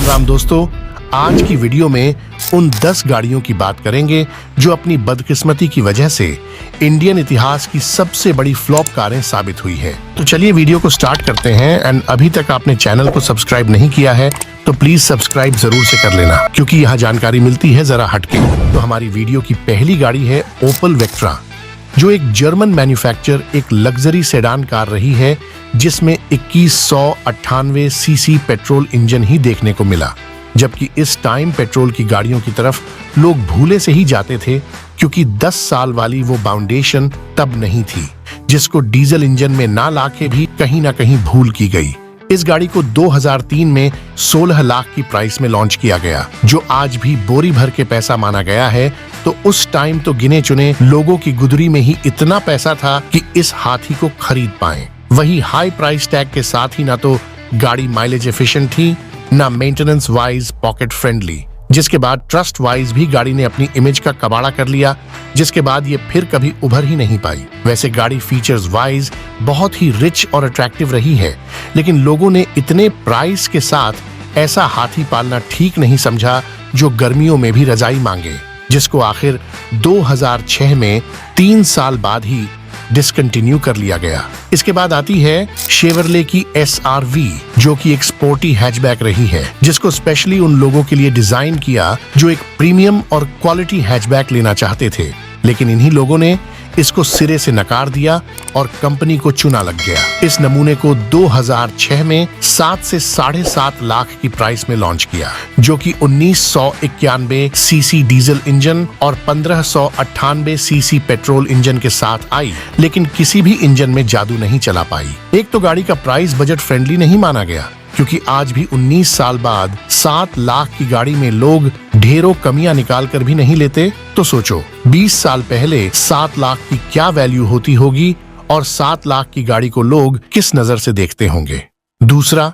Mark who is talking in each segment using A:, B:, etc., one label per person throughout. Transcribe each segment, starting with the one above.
A: राम राम दोस्तों, आज की वीडियो में उन 10 गाड़ियों की बात करेंगे जो अपनी बदकिस्मती की वजह से इंडियन इतिहास की सबसे बड़ी फ्लॉप कारें साबित हुई है। तो चलिए वीडियो को स्टार्ट करते हैं। एंड अभी तक आपने चैनल को सब्सक्राइब नहीं किया है तो प्लीज सब्सक्राइब जरूर से कर लेना, क्योंकि यहाँ जानकारी मिलती है जरा हटके। तो हमारी वीडियो की पहली गाड़ी है ओपल वेक्ट्रा, जो एक जर्मन मैन्युफैक्चर एक लग्जरी सेडान कार रही है जिसमें 2198 सीसी पेट्रोल इंजन ही देखने को मिला। जबकि इस टाइम पेट्रोल की गाड़ियों की तरफ लोग भूले से ही जाते थे, क्योंकि 10 साल वाली वो फाउंडेशन तब नहीं थी, जिसको डीजल इंजन में ना लाके भी कहीं ना कहीं भूल की गई। इस गाड़ी को 2003 में 16 लाख की प्राइस में लॉन्च किया गया, जो आज भी बोरी भर के पैसा माना गया है। तो उस टाइम तो गिने चुने लोगों की गुदरी में ही इतना पैसा था कि इस हाथी को खरीद पाएं। वही हाई प्राइस टैग के साथ ही ना तो गाड़ी माइलेज एफिशिएंट थी, ना मेंटेनेंस वाइज पॉकेट फ्रेंडली, जिसके बाद ट्रस्ट वाइज भी गाड़ी ने अपनी इमेज का कबाड़ा कर लिया, जिसके बाद ये फिर कभी उभर ही नहीं पाई। वैसे गाड़ी फीचर्स वाइज बहुत ही रिच और अट्रैक्टिव रही है, लेकिन लोगों ने इतने प्राइस के साथ ऐसा हाथी पालना ठीक नहीं समझा जो गर्मियों में भी रजाई मांगे, जिसको आखिर 2006 में 3 साल बाद ही डिसकंटिन्यू कर लिया गया। इसके बाद आती है शेवरले की SRV, जो कि एक स्पोर्टी हैचबैक रही है, जिसको स्पेशली उन लोगों के लिए डिजाइन किया जो एक प्रीमियम और क्वालिटी हैचबैक लेना चाहते थे। लेकिन इन्हीं लोगों ने इसको सिरे से नकार दिया और कंपनी को चुना लग गया। इस नमूने को 2006 में 7 से 7.5 लाख की प्राइस में लॉन्च किया, जो कि 1991 सीसी डीजल इंजन और 1598 सीसी पेट्रोल इंजन के साथ आई, लेकिन किसी भी इंजन में जादू नहीं चला पाई। एक तो गाड़ी का प्राइस बजट फ्रेंडली नहीं माना गया, क्योंकि आज भी 19 साल बाद 7 लाख की गाड़ी में लोग ढेरों कमियां निकाल कर भी नहीं लेते। तो सोचो 20 साल पहले 7 लाख की क्या वैल्यू होती होगी और 7 लाख की गाड़ी को लोग किस नजर से देखते होंगे। दूसरा,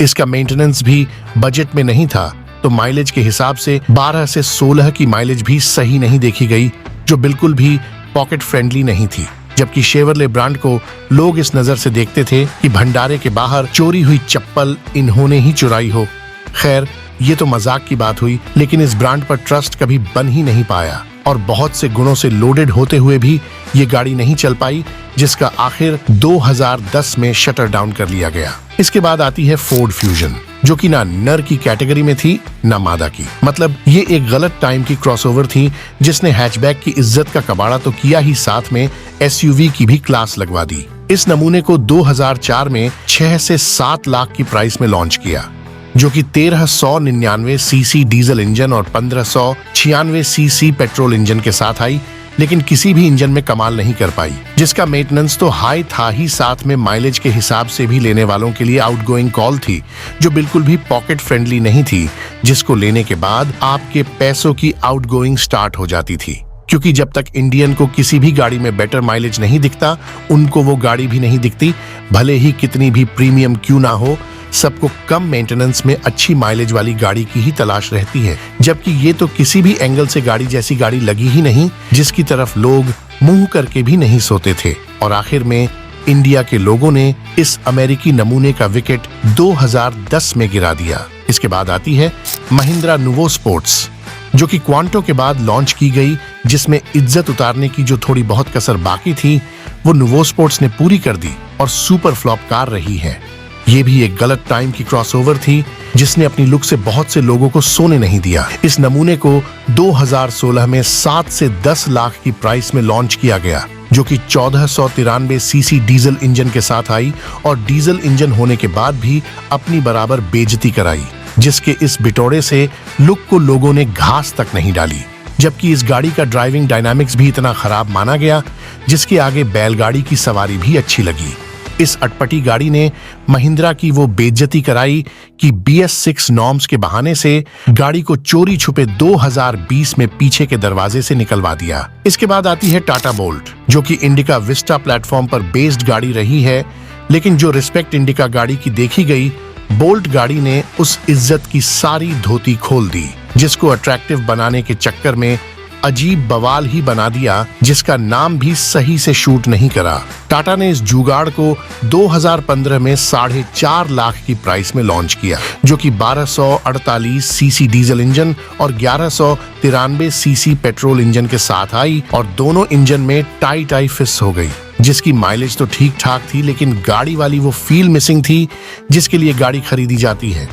A: इसका मेंटेनेंस भी बजट में नहीं था, तो माइलेज के हिसाब से 12 से 16 की माइलेज भी सही नहीं देखी गई, जो बिल्कुल भी पॉकेट फ्रेंडली नहीं थी। जबकि शेवरले ब्रांड को लोग इस नजर से देखते थे कि भंडारे के बाहर चोरी हुई चप्पल इन्होंने ही चुराई हो। खैर, ये तो मजाक की बात हुई, लेकिन इस ब्रांड पर ट्रस्ट कभी बन ही नहीं पाया और बहुत से गुणों से लोडेड होते हुए भी ये गाड़ी नहीं चल पाई, जिसका आखिर 2010 में शटर डाउन कर लिया गया। इसके बाद आती है फोर्ड फ्यूजन, जो कि ना नर की कैटेगरी में थी ना मादा की। मतलब ये एक गलत टाइम की क्रॉसओवर थी, जिसने हैचबैक की इज्जत का कबाड़ा तो किया ही, साथ में SUV की भी क्लास लगवा दी। इस नमूने को 2004 में 6 से 7 लाख की प्राइस में लॉन्च किया, जो कि 1399 सीसी डीजल इंजन और 1596 सीसी पेट्रोल इंजन के साथ आई, लेकिन किसी भी इंजन में कमाल नहीं कर पाई, जिसका मेंटेनेंस तो हाई था ही, साथ में माइलेज के हिसाब से भी लेने वालों के लिए आउटगोइंग कॉल थी, जो बिल्कुल भी पॉकेट फ्रेंडली नहीं थी, जिसको लेने के बाद आपके पैसों की आउटगोइंग स्टार्ट हो जाती थी। क्योंकि जब तक इंडियन को किसी भी गाड़ी में बेटर माइलेज नहीं दिखता, उनको वो गाड़ी भी नहीं दिखती, भले ही कितनी भी प्रीमियम क्यों ना हो। सबको कम मेंटेनेंस में अच्छी माइलेज वाली गाड़ी की ही तलाश रहती है, जबकि ये तो किसी भी एंगल से गाड़ी जैसी गाड़ी लगी ही नहीं, जिसकी तरफ लोग मुंह करके भी नहीं सोते थे। और आखिर में इंडिया के लोगों ने इस अमेरिकी नमूने का विकेट 2010 में गिरा दिया। इसके बाद आती है महिंद्रा नुवो स्पोर्ट्स, जो कि क्वांटो के बाद लॉन्च की गई, जिसमें इज्जत उतारने की जो थोड़ी बहुत कसर बाकी थी वो नुवो स्पोर्ट्स ने पूरी कर दी और सुपर फ्लॉप कार रही है। ये भी एक गलत टाइम की क्रॉसओवर थी, जिसने अपनी लुक से बहुत से लोगों को सोने नहीं दिया। इस नमूने को 2016 में 7 से 10 लाख की प्राइस में लॉन्च किया गया, जो कि 1493 सीसी डीजल इंजन के साथ आई और डीजल इंजन होने के बाद भी अपनी बराबर बेइज्जती कराई, जिसके इस बिटोड़े से लुक को लोगों ने घास तक नहीं डाली। जबकि इस गाड़ी का ड्राइविंग डायनामिक्स भी इतना खराब माना गया, जिसके आगे बैलगाड़ी की सवारी भी अच्छी लगी। इस अटपटी गाड़ी ने महिंद्रा की वो बेइज्जती कराई कि BS6 नॉर्म्स के बहाने से गाड़ी को चोरी छुपे 2020 में पीछे के दरवाजे से निकलवा दिया। इसके बाद आती है टाटा बोल्ट, जो कि इंडिका विस्टा प्लेटफॉर्म पर बेस्ड गाड़ी रही है, लेकिन जो रिस्पेक्ट इंडिका गाड़ी की देखी गई, बोल्ट गाड़ी ने उस इज्जत की सारी धोती खोल दी, जिसको अट्रैक्टिव बनाने के चक्कर में अजीब बवाल ही बना दिया जिसका नाम भी सही से शूट नहीं करा। टाटा ने इस जुगाड़ को 2015 में 4.5 लाख की प्राइस में लॉन्च किया, जो कि 1248 सीसी डीजल इंजन और 1193 सीसी पेट्रोल इंजन के साथ आई और दोनों इंजन में टाई फिस हो गई, जिसकी माइलेज तो ठीक ठाक थी, लेकिन गाड़ी वाली वो फील मिसिंग थी जिसके लिए गाड़ी खरीदी जाती है।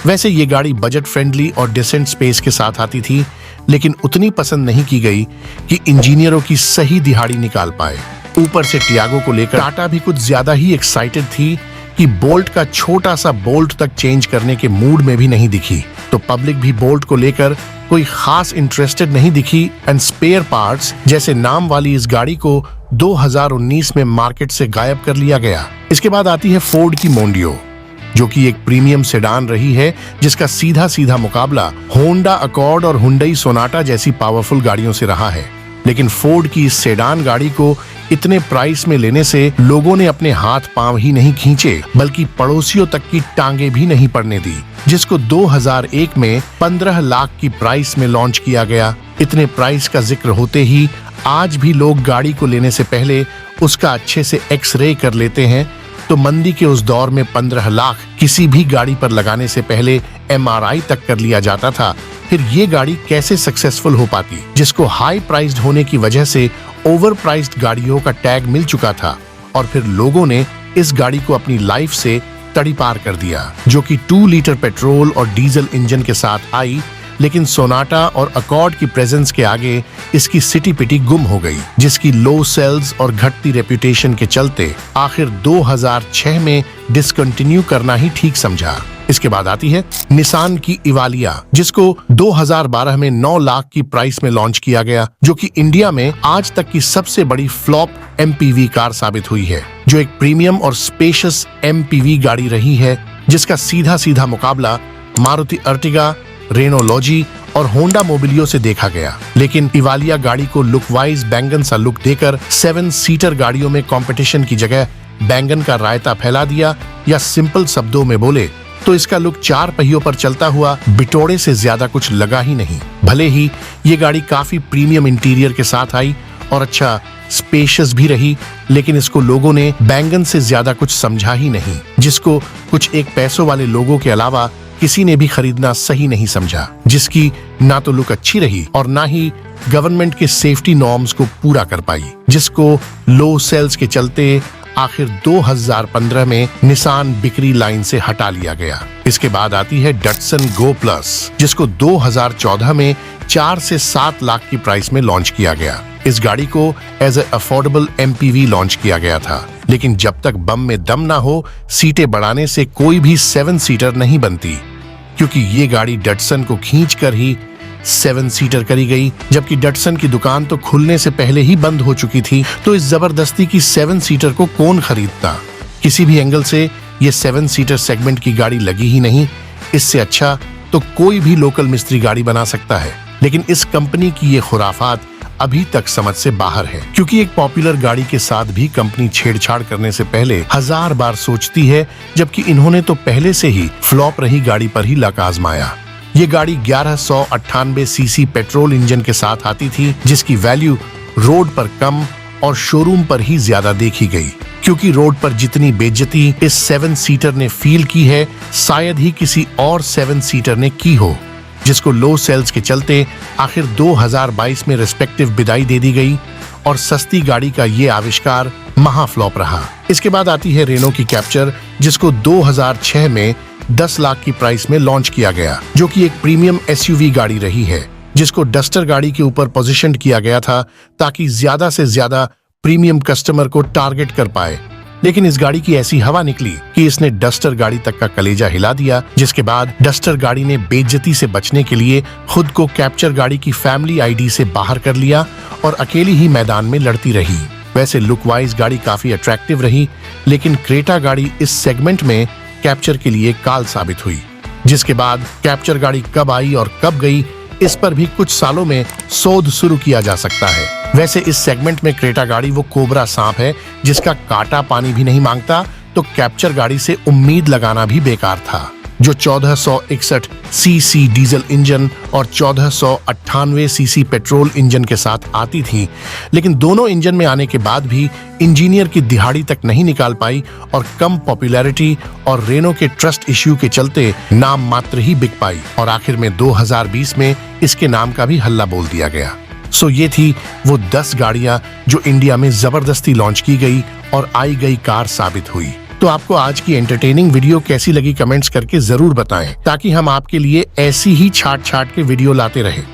A: वैसे ये गाड़ी बजट फ्रेंडली और डिसेंट स्पेस के साथ आती थी, लेकिन उतनी पसंद नहीं की गई कि इंजीनियरों की सही दिहाड़ी निकाल पाए। ऊपर से टियागो को लेकर टाटा भी कुछ ज्यादा ही एक्साइटेड थी कि बोल्ट का छोटा सा बोल्ट तक चेंज करने के मूड में भी नहीं दिखी, तो पब्लिक भी बोल्ट को लेकर कोई खास इंटरेस्टेड नहीं दिखी एंड स्पेयर पार्ट्स जैसे नाम वाली इस गाड़ी को 2019 में मार्केट से गायब कर लिया गया। इसके बाद आती है फोर्ड की मोंडियो, जो कि एक प्रीमियम सेडान रही है जिसका सीधा सीधा मुकाबला होंडा अकॉर्ड और हुंडई सोनाटा जैसी पावरफुल गाड़ियों से रहा है। लेकिन फोर्ड की इस सेडान गाड़ी को इतने प्राइस में लेने से लोगों ने अपने हाथ पांव ही नहीं खींचे, बल्कि पड़ोसियों तक की टांगे भी नहीं पड़ने दी, जिसको 2001 में 15 लाख की प्राइस में लॉन्च किया गया। इतने प्राइस का जिक्र होते ही आज भी लोग गाड़ी को लेने से पहले उसका अच्छे से एक्सरे कर लेते हैं, तो मंदी के उस दौर में 15 लाख किसी भी गाड़ी पर लगाने से पहले MRI तक कर लिया जाता था। फिर ये गाड़ी कैसे सक्सेसफुल हो पाती, जिसको हाई प्राइस्ड होने की वजह से ओवर प्राइस्ड गाड़ियों का टैग मिल चुका था, और फिर लोगों ने इस गाड़ी को अपनी लाइफ से तड़ीपार कर दिया, जो कि 2 लीटर पेट्रोल और डीजल इंजन के साथ आई। लेकिन सोनाटा और अकॉर्ड की प्रेजेंस के आगे इसकी सिटी पिटी गुम हो गई, जिसकी लो सेल्स और घटती रेपुटेशन के चलते आखिर 2006 में डिसकंटिन्यू करना ही ठीक समझा। इसके बाद आती है निसान की इवालिया, जिसको 2012 में 9 लाख की प्राइस में लॉन्च किया गया, जो कि इंडिया में आज तक की सबसे बड़ी फ्लॉप MPV कार साबित हुई है, जो एक प्रीमियम और स्पेशियस MPV गाड़ी रही है, जिसका सीधा सीधा मुकाबला मारुति अर्टिगा, रेनोलॉजी और होंडा मोबिलियो से देखा गया। लेकिन इवालिया गाड़ी को लुक वाइज बैंगन सा लुक देकर 7 सीटर गाड़ियों में कंपटीशन की जगह बैंगन का रायता फैला दिया, या सिंपल शब्दों में बोले तो इसका लुक 4 पहियों पर चलता हुआ बिटोड़े से ज्यादा कुछ लगा ही नहीं। भले ही ये गाड़ी काफी प्रीमियम इंटीरियर के साथ आई और अच्छा स्पेशियस भी रही, लेकिन इसको लोगों ने बैंगन से ज्यादा कुछ समझा ही नहीं, जिसको कुछ एक पैसों वाले लोगों के अलावा किसी ने भी खरीदना सही नहीं समझा, जिसकी ना तो लुक अच्छी रही और ना ही गवर्नमेंट के सेफ्टी नॉर्म्स को पूरा कर पाई, जिसको लो सेल्स के चलते आखिर 2015 में निसान बिक्री लाइन से हटा लिया गया। इसके बाद आती है डटसन गो प्लस, जिसको 2014 में 4 से 7 लाख की प्राइस में लॉन्च किया गया। इस गाड़ी को as a affordable MPV launch किया गया था, लेकिन जब तक बम में दम ना हो, सीटें बढ़ाने से कोई भी 7 सीटर नहीं बनती, क्योंकि ये गाड़ी डटसन को खींचकर ही 7 सीटर करी गई, जबकि डटसन की दुकान तो खुलने से पहले ही बंद हो चुकी थी। तो इस जबरदस्ती की 7 सीटर को कौन खरीदता? किसी भी एंगल से ये 7 सीटर सेगमेंट की गाड़ी लगी ही नहीं। इससे अच्छा तो कोई भी लोकल मिस्त्री गाड़ी बना सकता है, लेकिन इस कंपनी की ये खुराफात अभी तक समझ से बाहर है, क्योंकि एक पॉपुलर गाड़ी के साथ भी कंपनी छेड़छाड़ करने से पहले 1000 बार सोचती है, जबकि इन्होंने तो पहले से ही फ्लॉप रही गाड़ी पर ही लक आजमाया। ये गाड़ी 1198 सीसी पेट्रोल इंजन के साथ आती थी, जिसकी वैल्यू रोड पर कम और शोरूम पर ही ज्यादा देखी गई, क्योंकि रोड पर जितनी बेइज्जती इस 7 सीटर ने फील की है, शायद ही किसी और 7 सीटर ने की हो, जिसको लो सेल्स के चलते आखिर 2022 में रिस्पेक्टिव विदाई दे दी गई और सस्ती गाड़ी का ये आविष्कार महाफ्लॉप रहा। इसके बाद आती है रेनो की कैप्चर, जिसको 2006 में 10 लाख की प्राइस में लॉन्च किया गया, जो कि एक प्रीमियम SUV गाड़ी रही है, जिसको डस्टर गाड़ी के ऊपर पोजीशन किया गया था ताकि ज्यादा से ज्यादा प्रीमियम कस्टमर को टारगेट कर पाए। लेकिन इस गाड़ी की ऐसी हवा निकली कि इसने डस्टर गाड़ी तक का कलेजा हिला दिया, जिसके बाद डस्टर गाड़ी ने बेइज्जती से बचने के लिए खुद को कैप्चर गाड़ी की फैमिली ID से बाहर कर लिया और अकेली ही मैदान में लड़ती रही। वैसे लुक वाइज गाड़ी काफी अट्रैक्टिव रही, लेकिन क्रेटा गाड़ी इस सेगमेंट में कैप्चर के लिए काल साबित हुई। जिसके बाद कैप्चर गाड़ी कब आई और कब गई, इस पर भी कुछ सालों में शोध शुरू किया जा सकता है। वैसे इस सेगमेंट में क्रेटा गाड़ी वो कोबरा सांप है जिसका कांटा पानी भी नहीं मांगता, तो कैप्चर गाड़ी से उम्मीद लगाना भी बेकार था। जो 1461 सीसी डीजल इंजन और 1498 सीसी पेट्रोल इंजन के साथ आती थी, लेकिन दोनों इंजन में आने के बाद भी इंजीनियर की दिहाड़ी तक नहीं निकाल पाई और कम पॉपुलैरिटी और रेनो के ट्रस्ट इश्यू के चलते नाम मात्र ही बिक पाई और आखिर में 2020 में इसके नाम का भी हल्ला बोल दिया गया। सो ये थी वो 10 गाड़ियां जो इंडिया में जबरदस्ती लॉन्च की गई और आई गई कार साबित हुई। तो आपको आज की एंटरटेनिंग वीडियो कैसी लगी कमेंट्स करके जरूर बताएं, ताकि हम आपके लिए ऐसी ही छाट छाट के वीडियो लाते रहें।